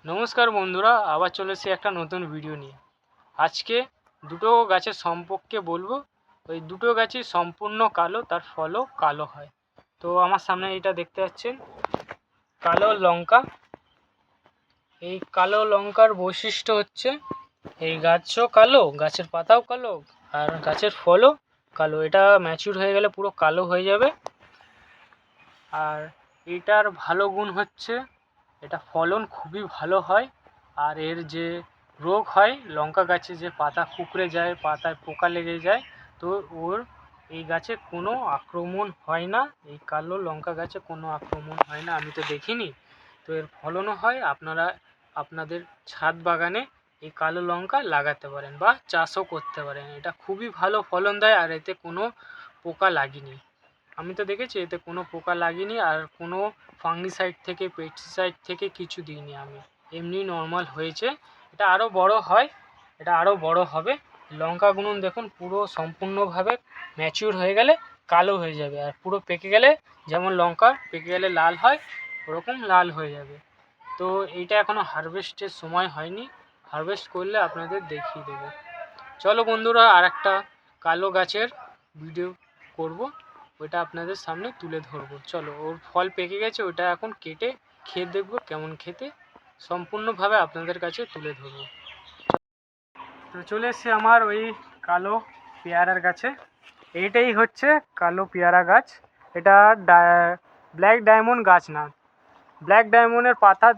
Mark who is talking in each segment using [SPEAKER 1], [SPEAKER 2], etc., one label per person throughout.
[SPEAKER 1] নমস্কার বন্ধুরা, আবার চলে এসেছি একটা নতুন ভিডিও নিয়ে। আজকে দুটো গাছের সম্পর্কে বলবো। ওই দুটো গাছই সম্পূর্ণ কালো, তার ফলও কালো হয়। তো আমার সামনে এটা দেখতে পাচ্ছেন কালো লঙ্কা। এই কালো লঙ্কার বৈশিষ্ট্য হচ্ছে এই গাছও কালো, গাছের পাতাও কালো, আর গাছের ফলও কালো। এটা ম্যাচিউর হয়ে গেলে পুরো কালো হয়ে যাবে। আর এটার ভালো গুণ হচ্ছে এটা ফলন খুবই ভালো হয়। আর এর যে রোগ হয়, লঙ্কা গাছে যে পাতা কুঁকড়ে যায়, পাতায় পোকা লেগে যায়, তো ওর এই গাছে কোনো আক্রমণ হয় না। এই কালো লঙ্কা গাছে কোনো আক্রমণ হয় না, আমি তো দেখিনি। তো এর ফলনও হয়। আপনারা আপনাদের ছাদ বাগানে এই কালো লঙ্কা লাগাতে পারেন বা চাষও করতে পারেন। এটা খুবই ভালো ফলন দেয়, আর এতে কোনো পোকা লাগেনি। আমি তো দেখেছি এতে কোনো পোকা লাগেনি, আর কোনো ফাঙ্গিসাইড থেকে পেস্টিসাইড থেকে কিছু দিইনি আমি, এমনি নর্মাল হয়েছে। এটা আরও বড় হয়, এটা আরও বড় হবে। লঙ্কাগুলো দেখুন পুরো সম্পূর্ণভাবে ম্যাচিউর হয়ে গেলে কালো হয়ে যাবে, আর পুরো পেকে গেলে যেমন লঙ্কা পেকে গেলে লাল হয়, ওরকম লাল হয়ে যাবে। তো এইটা এখনও হারভেস্টের সময় হয়নি, হারভেস্ট করলে আপনাদের দেখিয়ে দেবো। চলো বন্ধুরা, আর একটা কালো গাছের ভিডিও করব, ওইটা আপনাদের সামনে তুলে ধরবো। চলো, ওর ফল পেকে গেছে, ওইটা এখন কেটে খেয়ে দেখবো কেমন খেতে, সম্পূর্ণভাবে আপনাদের কাছে তুলে ধরবো। তো চলে এসেছি আমার ওই কালো পেয়ারার গাছে। এইটাই হচ্ছে কালো পেয়ারা গাছ। এটা ব্ল্যাক ডায়মন্ড গাছ না। ব্ল্যাক ডায়মন্ডের পাতা,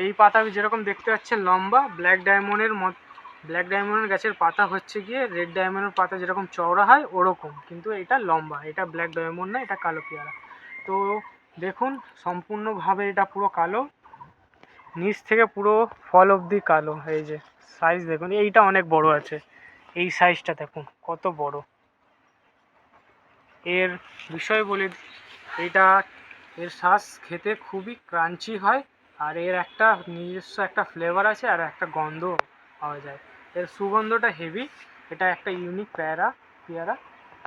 [SPEAKER 1] এই পাতা যেরকম দেখতে পাচ্ছেন লম্বা, ব্ল্যাক ডায়মন্ডের গাছের পাতা হচ্ছে গিয়ে রেড ডায়মন্ডের পাতা যেরকম চওড়া হয় ওরকম, কিন্তু এটা লম্বা। এটা ব্ল্যাক ডায়মন্ড না, এটা কালো পেয়ারা। তো দেখুন সম্পূর্ণভাবে এটা পুরো কালো, নিচ থেকে পুরো ফল অবধি কালো। এই যে সাইজ দেখুন, এইটা অনেক বড় আছে, এই সাইজটা দেখুন কত বড়। এর বিষয় বলে এইটা, এর শ্বাস খেতে খুবই ক্রাঞ্চি হয়, আর এর একটা নিজস্ব একটা ফ্লেভার আছে, আর একটা গন্ধ পাওয়া যায়। এর সুগন্ধটা হেভি। এটা একটা ইউনিক পেয়ারা,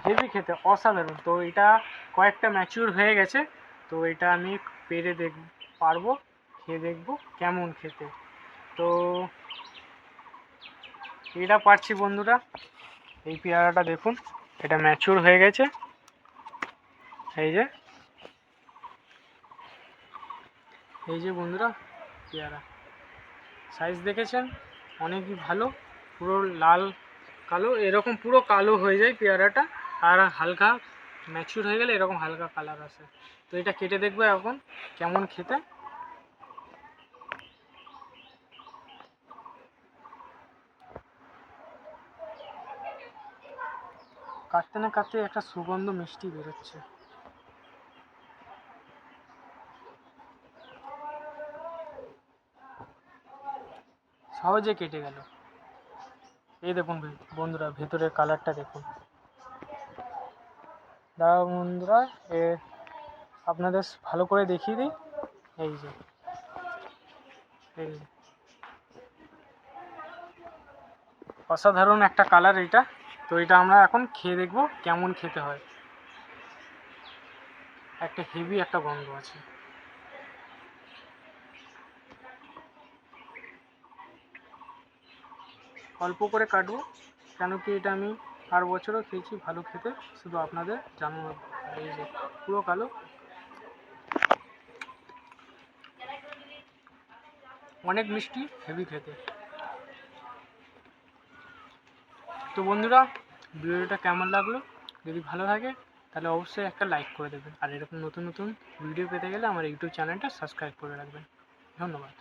[SPEAKER 1] হেভি খেতে, অসাধারণ। তো এটা কয়েকটা ম্যাচিউর হয়ে গেছে, তো এটা আমি পেরে পারবো, খেয়ে দেখবো কেমন খেতে। তো এটা পারছি বন্ধুরা, এই পেয়ারাটা দেখুন, এটা ম্যাচিউর হয়ে গেছে। এই যে বন্ধুরা পেয়ারা সাইজ দেখেছেন, অনেকই ভালো। পুরো লাল কালো, এরকম পুরো কালো হয়ে যায় পেয়ারাটা, আর হালকা ম্যাচিউর হয়ে গেলে এরকম হালকা কালার আসে। তো এটা কেটে দেখবো এখন কেমন খেতে। কাটতে না কাটতে একটা সুগন্ধ মিষ্টি বেরোচ্ছে। সহজে কেটে গেল। এই দেখুন বন্ধুরা, ভেতরের কালারটা দেখুন। দাঁড়াও বন্ধুরা, আপনাদের ভালো করে দেখিয়ে দিই। এই যে এই অসাধারণ একটা কালার এটা। তো এটা আমরা এখন খেয়ে দেখব কেমন খেতে হয়। একটা হেভি একটা গন্ধ আছে। অল্প করে কাটবো, কেন কি এটা আমি আর বছরও খেয়েছি ভালো খেতে, শুধু আপনাদের জানানো। এই যে পুরো কালো, অনেক মিষ্টি, হেভি খেতে। তো বন্ধুরা, ভিডিওটা কেমন লাগলো? যদি ভালো লাগে তাহলে অবশ্যই একটা লাইক করে দেবেন, আর এরকম নতুন নতুন ভিডিও পেতে গেলে আমার ইউটিউব চ্যানেলটা সাবস্ক্রাইব করে রাখবেন। ধন্যবাদ।